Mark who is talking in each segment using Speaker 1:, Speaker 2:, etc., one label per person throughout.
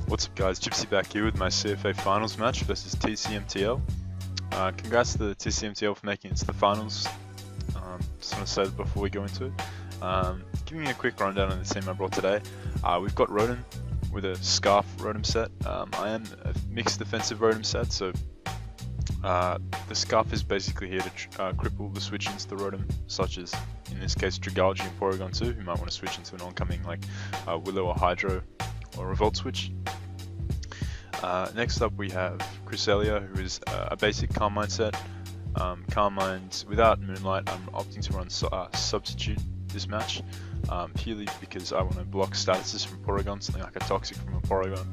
Speaker 1: What's up guys, Gypsy back here with my CFA Finals match versus TCMTL. Congrats to the TCMTL for making it to the finals. Just want to say that before we go into it. Giving you a quick rundown on the team I brought today. We've got Rotom with a Scarf Rotom set. I am a mixed defensive Rotom set, so the Scarf is basically here to cripple the switch into the Rotom, such as in this case Dragalge and Porygon 2, who might want to switch into an oncoming like Willow or Hydro or Revolt switch. Next up we have Cresselia, who is a basic Carmine set. Carmine's without Moonlight. I'm opting to run Substitute this match, purely because I want to block statuses from Porygon, something like a Toxic from a Porygon,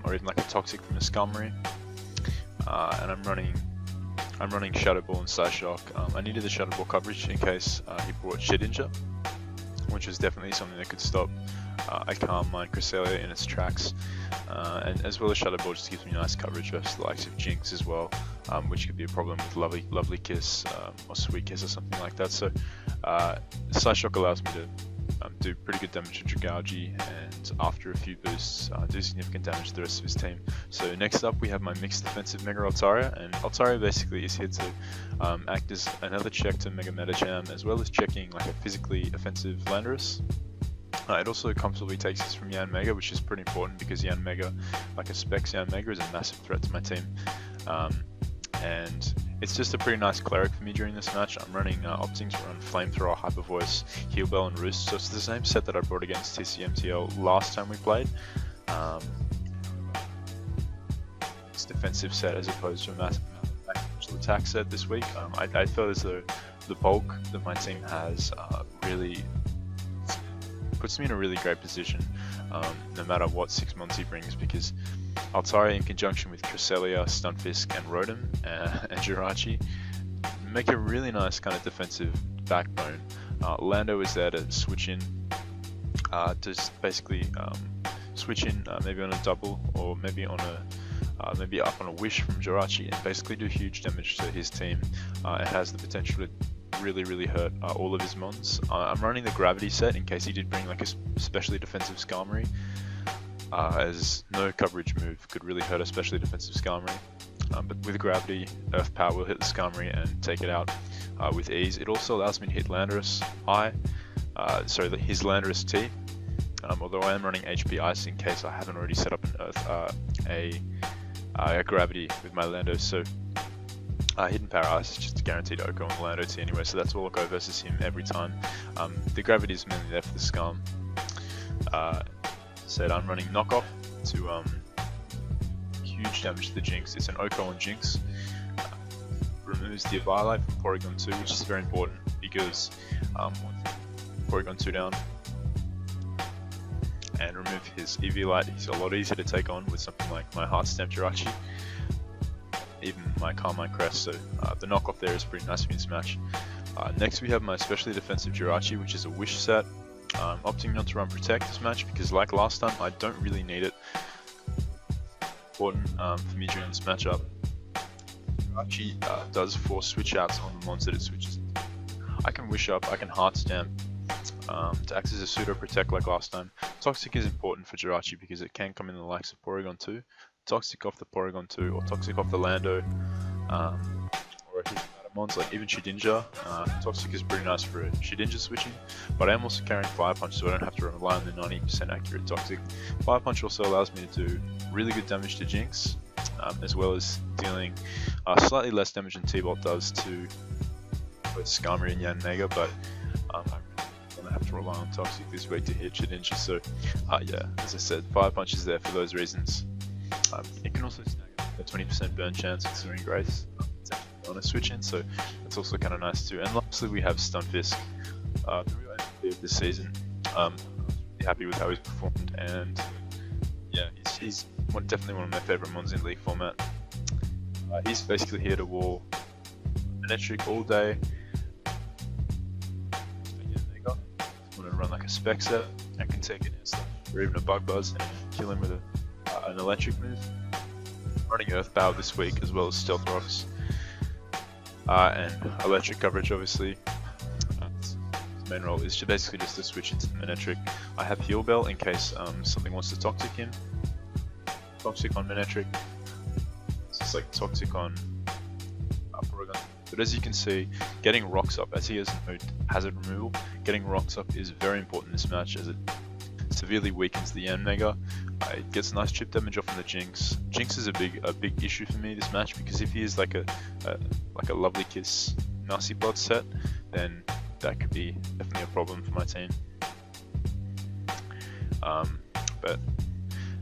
Speaker 1: or even like a Toxic from a Skarmory. And I'm running Shadow Ball and Psyshock. I needed the Shadow Ball coverage in case he brought Shedinja, which was definitely something that could stop a Carmine Cresselia in its tracks, and as well as Shadow Ball just gives me nice coverage versus the likes of Jinx as well, which could be a problem with Lovely Kiss or Sweet Kiss or something like that. So Psyshock allows me to do pretty good damage to Dragalge, and after a few boosts do significant damage to the rest of his team. So next up we have my mixed defensive Mega Altaria, and Altaria basically is here to act as another check to Mega Metacham, as well as checking like a physically offensive Landorus. It also comfortably takes us from Yanmega, which is pretty important because Yanmega, like a Specs Yanmega, is a massive threat to my team. And it's just a pretty nice cleric for me during this match. I'm running opting to run Flamethrower, Hyper Voice, Heal Bell, and Roost. So it's the same set that I brought against TCMTL last time we played. It's a defensive set as opposed to a massive attack set this week. I felt as though the bulk that my team has really puts me in a really great position, no matter what 6 months he brings, because Altaria in conjunction with Cresselia, Stunfisk, and Rotom and Jirachi make a really nice kind of defensive backbone. Lando is there to switch in, basically switch in maybe on a double or maybe on a maybe up on a wish from Jirachi and basically do huge damage to his team. It has the potential to really hurt all of his mons. I'm running the Gravity set in case he did bring like a especially defensive Skarmory, as no coverage move could really hurt a specially defensive Skarmory. But with Gravity, Earth Power will hit the Skarmory and take it out with ease. It also allows me to hit Landorus high, his Landorus T, although I am running HP Ice in case I haven't already set up an Earth, a Gravity with my Lando. So Hidden Power Ice is just a guaranteed OHKO on the Lando T anyway, so that's all I'll go versus him every time. The Gravity is mainly there for the Scum. Said I'm running Knockoff to huge damage to the Jinx. It's an OHKO on Jinx. Removes the Eviolite from Porygon 2, which is very important because Porygon 2 down and remove his Eviolite, he's a lot easier to take on with something like my Heart Stamp Jirachi, even my Carmine Crest, so the knockoff there is pretty nice for me in this match. Next we have my especially defensive Jirachi, which is a Wish set. I'm opting not to run Protect this match because like last time, I don't really need it. Important for me during this matchup. Jirachi does force switch outs on the mons that it switches. I can Wish up, I can Heart Stamp to act as a pseudo Protect like last time. Toxic is important for Jirachi because it can come in the likes of Porygon 2. Toxic off the Porygon 2 or Toxic off the Lando, or his mons like even Shedinja. Toxic is pretty nice for Shedinja switching, but I am also carrying Fire Punch, so I don't have to rely on the 90% accurate Toxic. Fire Punch also allows me to do really good damage to Jinx, as well as dealing slightly less damage than T-Bolt does to both Skarmory and Yanmega, but I'm gonna have to rely on Toxic this week to hit Shedinja. So yeah, as I said, Fire Punch is there for those reasons. It can also snag up a 20% burn chance with Serene Grace on a switch in, so that's also kind of nice too. And lastly we have Stunfisk, the real MVP of this season. Really happy with how he's performed, and yeah, he's definitely one of my favourite mons in League format. He's basically here to wall Electric all day. I want to run like a Spec set and can take it instant, or even a Bug Buzz and kill him with an electric move. Running Earth Power this week as well as Stealth Rocks and electric coverage obviously. His main role is basically just to switch into the electric. I have Heal Bell in case something wants to Toxic him, toxic on Menetric. It's just like toxic on Porygon. But as you can see, getting rocks up, as he has no hazard removal, getting rocks up is very important in this match as it severely weakens the Yanmega. It gets nice chip damage off from the Jinx. Jinx is a big issue for me this match, because if he is like a Lovely Kiss Nasty Plot set, then that could be definitely a problem for my team.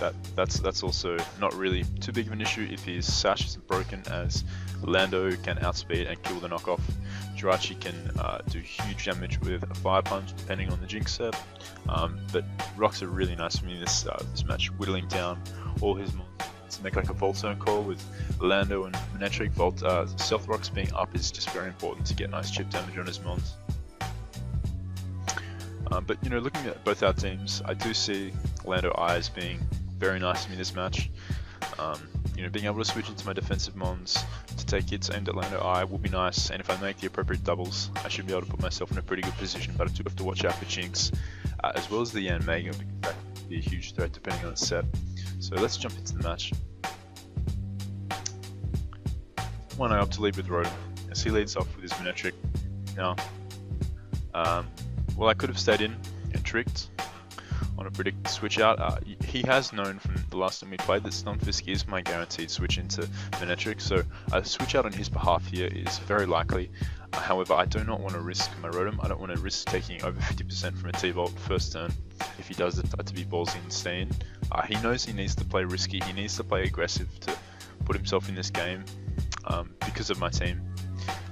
Speaker 1: But that's also not really too big of an issue if his sash isn't broken, as Lando can outspeed and kill the knockoff. Jirachi can do huge damage with a Fire Punch depending on the Jinx set. But rocks are really nice for me this match, whittling down all his monsters to make like a Volt Zone call with Lando and Menetric. Stealth Rocks being up is just very important to get nice chip damage on his mons. But you know, looking at both our teams, I do see Lando Eyes being very nice to me this match. You know, being able to switch into my defensive mons to take hits aimed at Lando Eye will be nice, and if I make the appropriate doubles, I should be able to put myself in a pretty good position. But I do have to watch out for Jinx, as well as the Yanmega, because that could be a huge threat depending on its set. So let's jump into the match. One, I opt to lead with Rotom, as he leads off with his Menetric. Now, well, I could have stayed in and tricked on a predicted switch out. He has known from the last time we played that Stunfisk is my guaranteed switch into Menetric, so a switch out on his behalf here is very likely. However, I do not want to risk my Rotom. I don't want to risk taking over 50% from a T-Bolt first turn if he does decide to be ballsy and stay in. He knows he needs to play risky, he needs to play aggressive to put himself in this game because of my team,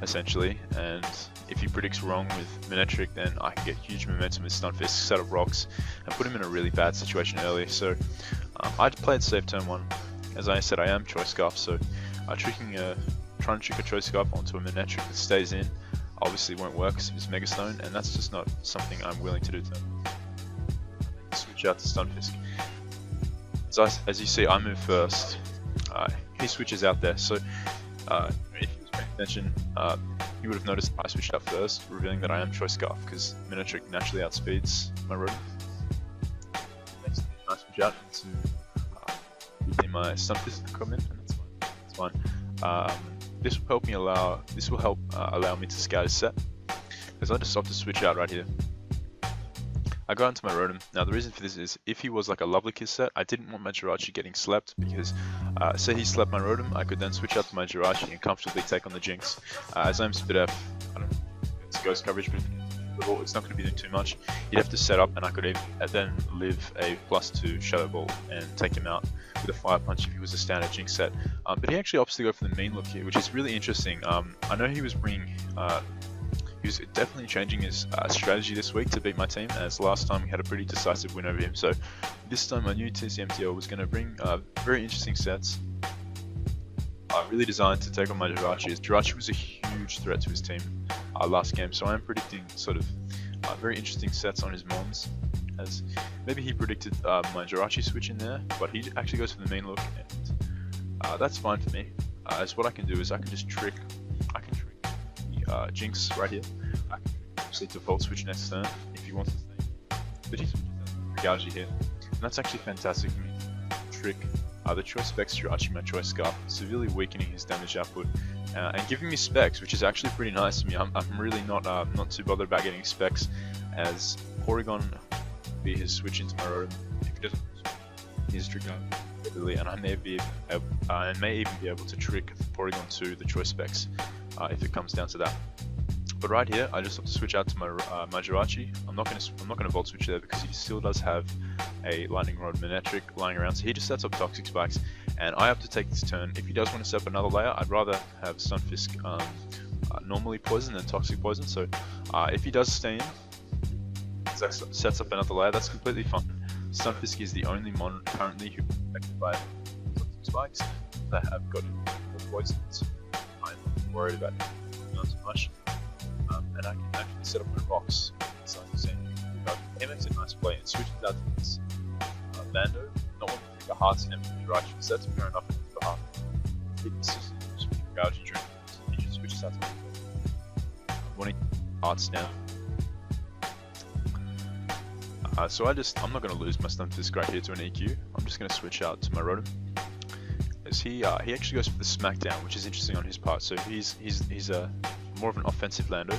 Speaker 1: essentially. And if he predicts wrong with Menetric, then I can get huge momentum with Stunfisk, set of rocks, and put him in a really bad situation early. So I'd play it safe turn 1. As I said, I am Choice Scarf, so trying to trick a Choice Scarf onto a Menetric that stays in obviously won't work because of his Mega Stone, and that's just not something I'm willing to do. Switch out to Stunfisk. As you see, I move first. He switches out there, so if he was paying attention, you would have noticed I switched out first, revealing that I am Choice Scarf, because Menetric naturally outspeeds my Rotom. Next, I switch out into my Stunfisk to come in, and that's fine. This will help allow me to scout his set, because I just opt to switch out right here. I go into my Rotom. Now the reason for this is, if he was like a Lovely Kiss set, I didn't want my Jirachi getting slept, because say he slept my Rotom, I could then switch out to my Jirachi and comfortably take on the Jinx. As I'm Spit F, I don't know, it's ghost coverage, but it's not going to be doing too much. He'd have to set up, and I could then live a +2 Shadow Ball and take him out with a Fire Punch if he was a standard Jinx set. But he actually opts to go for the mean look here, which is really interesting. I know he was bringing... He was definitely changing his strategy this week to beat my team, as last time we had a pretty decisive win over him. So this time I knew TCMTL was going to bring very interesting sets, really designed to take on my Jirachi, as Jirachi was a huge threat to his team last game. So I'm predicting sort of very interesting sets on his mons, as maybe he predicted my Jirachi switch in there, but he actually goes for the mean look, and that's fine for me. As what I can do is I can just trick Jinx right here. I can proceed to Volt Switch next turn if he wants to stay. But he switches out to Gougy here, and that's actually fantastic for me to trick the Choice Specs Jirachi, my Choice Scarf, severely weakening his damage output and giving me specs, which is actually pretty nice to me. I'm really not too bothered about getting specs, as Porygon will be his switch into my Rotom. If he doesn't, he's trick out regularly, and I may even be able to trick Porygon to the Choice Specs. If it comes down to that. But right here, I just have to switch out to my Jirachi. I'm not gonna Volt Switch there, because he still does have a Lightning Rod Menetric lying around, so he just sets up Toxic Spikes, and I have to take this turn. If he does want to set up another layer, I'd rather have Stunfisk normally poison than Toxic Poison. So if he does stay in, sets up another layer, that's completely fine. Stunfisk is the only mon currently who is affected by Toxic Spikes that have got poison. I'm worried about not so much, and I can actually set up my rocks. So he makes a nice play and switches out to this Lando. Not wanting to take a hard snap from Jirachi, so that's fair enough on his behalf. It's just Gougy during he just switches out to the wanting hard snap. So I'm not going to lose my Stunfisk right here to an EQ. I'm just going to switch out to my Rotom. As he actually goes for the Smackdown, which is interesting on his part. So he's more of an offensive Lando,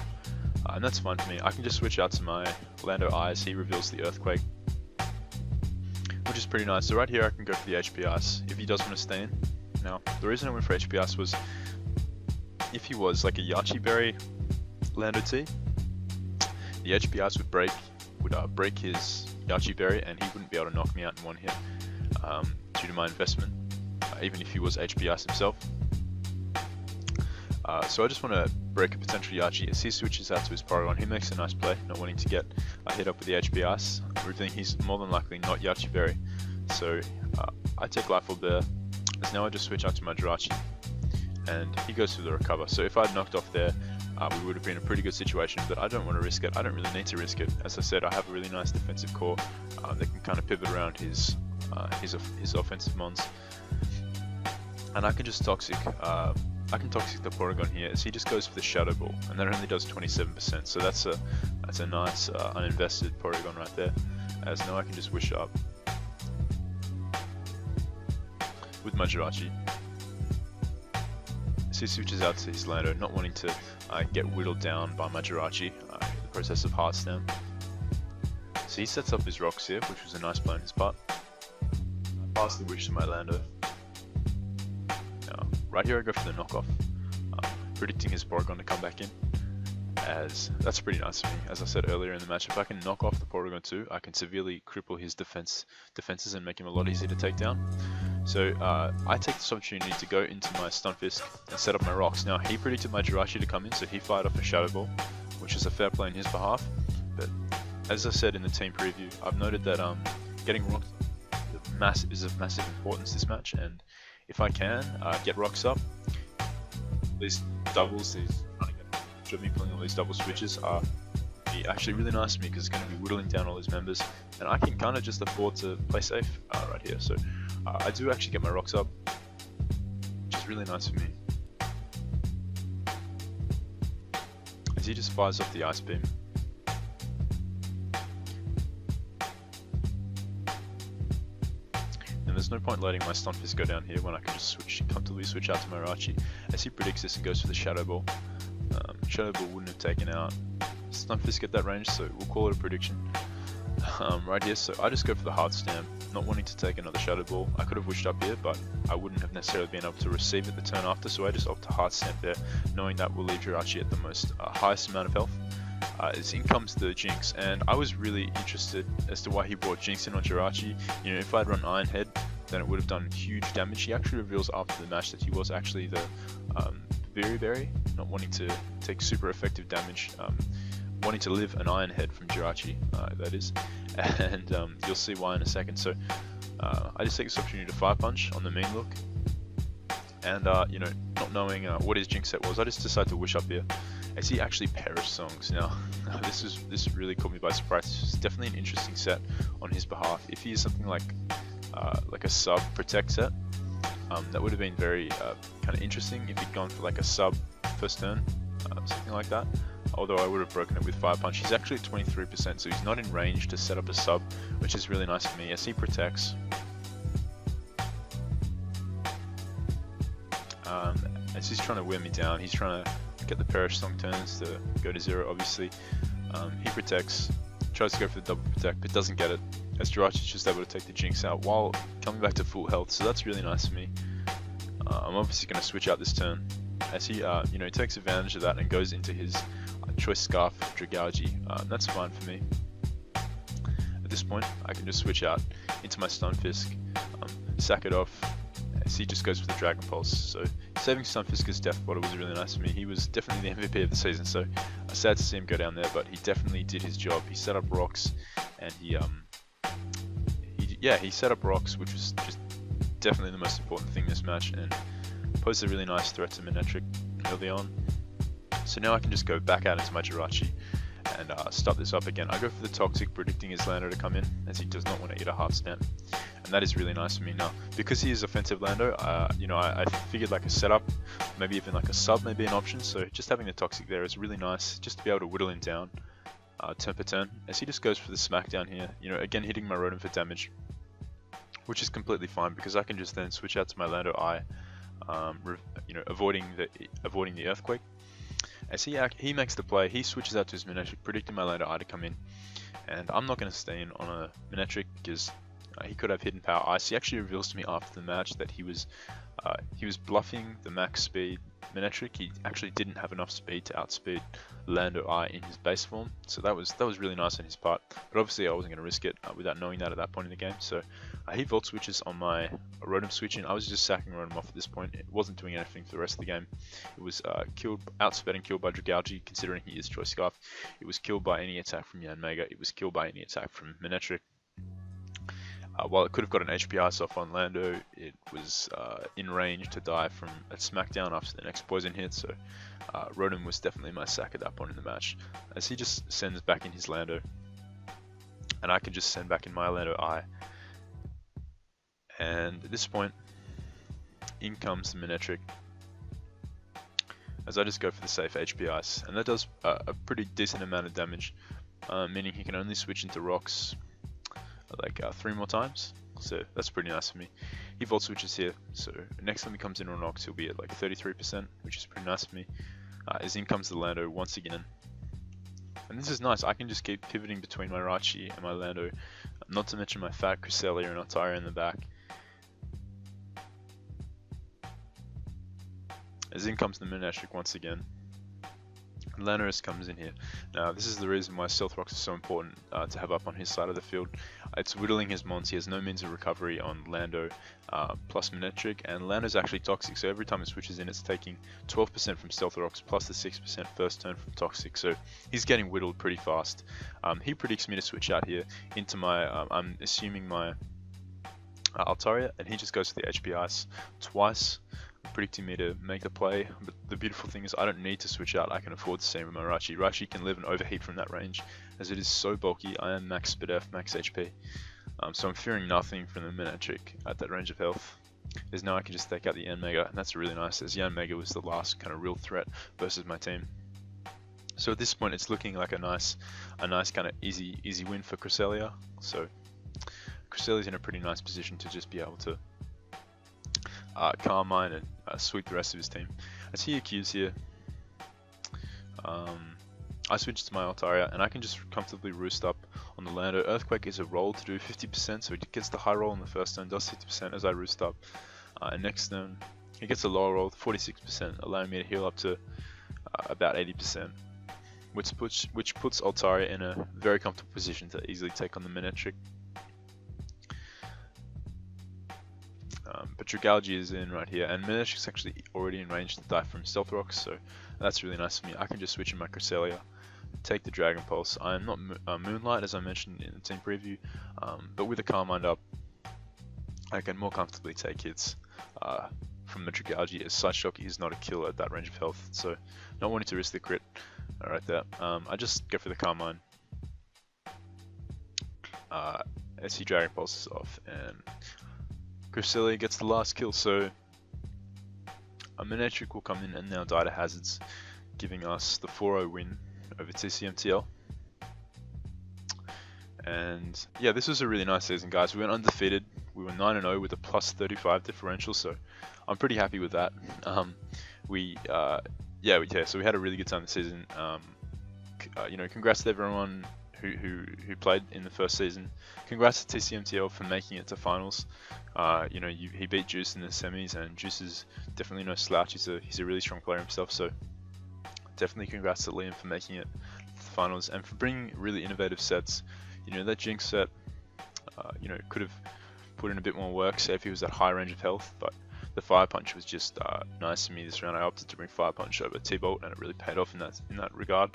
Speaker 1: and that's fine for me. I can just switch out to my Lando Eye as he reveals the Earthquake, which is pretty nice. So right here I can go for the HP Ice if he does want to stay in. Now the reason I went for HP Ice was if he was like a Yachi Berry Lando T, the HP Ice would break his Yachi Berry and he wouldn't be able to knock me out in one hit due to my investment, even if he was HP Ice himself. So I just want to break a potential Yachi. As he switches out to his Porygon, he makes a nice play, not wanting to get hit up with the HP Ice, revealing he's more than likely not Yachi Berry. So I take Life Orb there, as now I just switch out to my Jirachi, and he goes for the Recover. So if I'd knocked off there, we would have been in a pretty good situation, but I don't want to risk it. I don't really need to risk it. As I said, I have a really nice defensive core that can kind of pivot around his offensive mons, and I can just Toxic the Porygon here, as he just goes for the Shadow Ball, and that only does 27%. So that's a nice uninvested Porygon right there. As now I can just Wish Up with my Jirachi. So he switches out to his Lando, not wanting to get whittled down by my Jirachi in the process of Heart Stamp. So he sets up his Rocks here, which was a nice play on his part. I pass the Wish to my Lando. Now, right here I go for the knockoff, predicting his Porygon to come back in, as that's pretty nice for me. As I said earlier in the match, if I can knock off the Porygon too, I can severely cripple his defenses and make him a lot easier to take down. So I take this opportunity to go into my Stunfisk and set up my Rocks. Now he predicted my Jirachi to come in, so he fired off a Shadow Ball, which is a fair play on his behalf. But as I said in the team preview, I've noted that getting Rocks is of massive importance this match, and if I can get Rocks up, these doubles, me pulling all these double switches are actually really nice to me, because it's going to be whittling down all his members, and I can kind of just afford to play safe right here. So I do actually get my Rocks up, which is really nice for me. As he just fires off the Ice Beam. And there's no point letting my Stunfisk go down here when I can just comfortably switch out to my Rachi, as he predicts this and goes for the Shadow Ball. Shadow Ball wouldn't have taken out Stunfisk at that range, so we'll call it a prediction right here. So I just go for the Heart Stamp, not wanting to take another Shadow Ball. I could have wished up here, but I wouldn't have necessarily been able to receive it the turn after, so I just opt to Heart Stamp there, knowing that will leave Jirachi at the most highest amount of health. As in comes the Jinx, and I was really interested as to why he brought Jinx in on Jirachi. You know, if I'd run Iron Head, then it would have done huge damage. He actually reveals after the match that he was actually the Berry, not wanting to take super effective damage, wanting to live an Iron Head from Jirachi, that is, and you'll see why in a second. So I just take this opportunity to Fire Punch on the Mean Look, and you know, not knowing what his Jinx set was, I just decided to Wish Up here, as he actually Perish Songs. Now this really caught me by surprise. It's definitely an interesting set on his behalf. If he is something like a sub Protect set, that would have been very kind of interesting if he'd gone for like a sub first turn, something like that. Although I would have broken it with Fire Punch. He's actually at 23%, so he's not in range to set up a sub, which is really nice for me as he protects. As he's trying to wear me down, he's trying to get the Perish Song turns to go to 0, obviously. He protects, tries to go for the double protect, but doesn't get it, as Jirachi's just able to take the Jinx out while coming back to full health, so that's really nice for me. I'm obviously going to switch out this turn, as he you know, takes advantage of that and goes into his Choice Scarf Dragalge. That's fine for me. At this point, I can just switch out into my Stunfisk, sack it off, as he just goes for the Dragon Pulse. So saving Stunfisk's Death Bottle was really nice for me. He was definitely the MVP of the season, so sad to see him go down there, but he definitely did his job. He set up Rocks, and he set up Rocks, which was just definitely the most important thing in this match, and posed a really nice threat to Manectric early on. So now I can just go back out into my Jirachi and start this up again. I go for the Toxic, predicting his Lando to come in, as he does not want to eat a Heart Stamp, and that is really nice for me. Now, because he is offensive Lando, you know, I figured like a setup, maybe even like a sub may be an option, so just having the Toxic there is really nice, just to be able to whittle him down. turn per turn, as he just goes for the smackdown here. You know, again hitting my Rotom for damage, which is completely fine because I can just then switch out to my Lando Eye, you know, avoiding the Earthquake. As he makes the play, he switches out to his Manectric, predicting my Lando Eye to come in, and I'm not going to stay in on a Manectric because he could have hidden Power Ice. He actually reveals to me after the match that he was bluffing the max speed Manectric. He actually didn't have enough speed to outspeed Lando Eye in his base form, so that was really nice on his part. But obviously I wasn't going to risk it without knowing that at that point in the game. So he Volt Switches on my Rotom switching. I was just sacking Rotom off at this point. It wasn't doing anything for the rest of the game. It was outsped and killed by Dragalge, considering he is Choice Scarf. It was killed by any attack from Yanmega. It was killed by any attack from Manectric. While it could have got an HP Ice off on Lando, it was in range to die from a Smackdown after the next Poison hit, so Rotom was definitely my sack at that point in the match, as he just sends back in his Lando, and I can just send back in my Lando Eye. And at this point, in comes the Manectric, as I just go for the safe HP Ice, and that does a pretty decent amount of damage, meaning he can only switch into rocks like 3 more times, so that's pretty nice for me. He Volt Switches here, so next time he comes in on rocks, he'll be at like 33%, which is pretty nice for me. As in comes the Lando once again, and this is nice. I can just keep pivoting between my Raichi and my Lando, not to mention my fat Cresselia and Altaria in the back. As in comes the Manectric once again. Lanaris comes in here. Now this is the reason why Stealth Rocks is so important to have up on his side of the field. It's whittling his mons. He has no means of recovery on Lando plus Manectric, and Lando's actually toxic, so every time it switches in it's taking 12% from Stealth Rocks plus the 6% first turn from toxic, so he's getting whittled pretty fast. He predicts me to switch out here into my, I'm assuming my Altaria, and he just goes for the HP Ice twice, predicting me to make the play. But the beautiful thing is I don't need to switch out. I can afford to stay with my Raichi. Raichi can live and overheat from that range, as it is so bulky. I am max speed F, max HP, so I'm fearing nothing from the Manectric at that range of health. As now I can just take out the Yanmega, and that's really nice, as Yanmega was the last kind of real threat versus my team. So at this point it's looking like a nice kind of easy win for Cresselia. So Cresselia's in a pretty nice position to just be able to Carmine and sweep the rest of his team. As he accused here, I switch to my Altaria, and I can just comfortably roost up on the Lando. Earthquake is a roll to do 50%, so he gets the high roll on the first turn, does 50% as I roost up. And next turn, he gets a lower roll, 46%, allowing me to heal up to about 80%, which puts Altaria in a very comfortable position to easily take on the Manectric. But Dragalge is in right here, and Manectric's actually already in range to die from Stealth Rocks, so that's really nice for me. I can just switch in my Cresselia, take the Dragon Pulse. I am not Moonlight, as I mentioned in the team preview, but with a Carmine up, I can more comfortably take hits from the Dragalge, as Side Shock is not a killer at that range of health, so not wanting to risk the crit right there. I just go for the Carmine. SC Dragon Pulse is off, and Cresselia gets the last kill, so a Manectric will come in and now die to hazards, giving us the 4-0 win over TCMTL. And yeah, this was a really nice season, guys. We went undefeated. We were 9-0 with a plus 35 differential, so I'm pretty happy with that. So we had a really good time this season. You know, congrats to everyone who played in the first season. Congrats to TCMTL for making it to finals. You know, he beat Juice in the semis, and Juice is definitely no slouch. He's a really strong player himself, so definitely congrats to Liam for making it to the finals and for bringing really innovative sets. You know, that Jinx set, you know, could have put in a bit more work, say if he was at high range of health, but the Fire Punch was just nice to me this round. I opted to bring Fire Punch over T-Bolt, and it really paid off in that regard.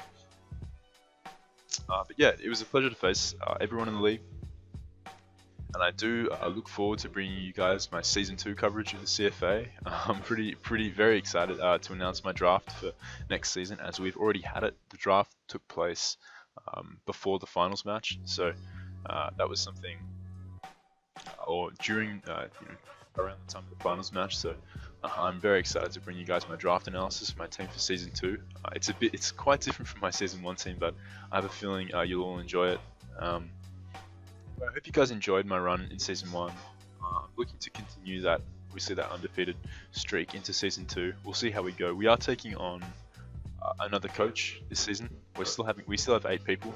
Speaker 1: But yeah, it was a pleasure to face everyone in the league, and I do look forward to bringing you guys my Season 2 coverage of the CFA. I'm very excited to announce my draft for next season, as we've already had it. The draft took place before the finals match, so that was something, or during, you know, around the time of the finals match. So I'm very excited to bring you guys my draft analysis of my team for season 2. It's quite different from my season 1 team, but I have a feeling you'll all enjoy it. I hope you guys enjoyed my run in season 1. I'm looking to continue that, obviously, that undefeated streak into season 2. We'll see how we go. We are taking on another coach this season. We still have 8 people.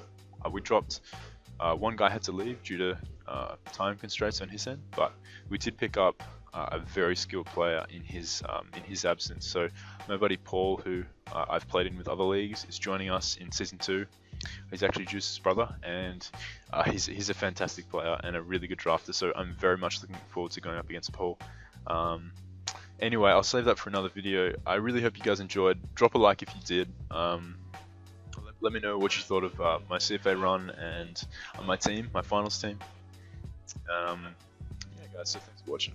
Speaker 1: We dropped one guy had to leave due to time constraints on his end, but we did pick up a very skilled player in his absence. So my buddy Paul, who I've played in with other leagues, is joining us in season 2. He's actually Juice's brother, and he's a fantastic player and a really good drafter. So I'm very much looking forward to going up against Paul. Anyway, I'll save that for another video. I really hope you guys enjoyed. Drop a like if you did. Let me know what you thought of my CFA run and my team, my finals team. Yeah, guys, so thanks for watching.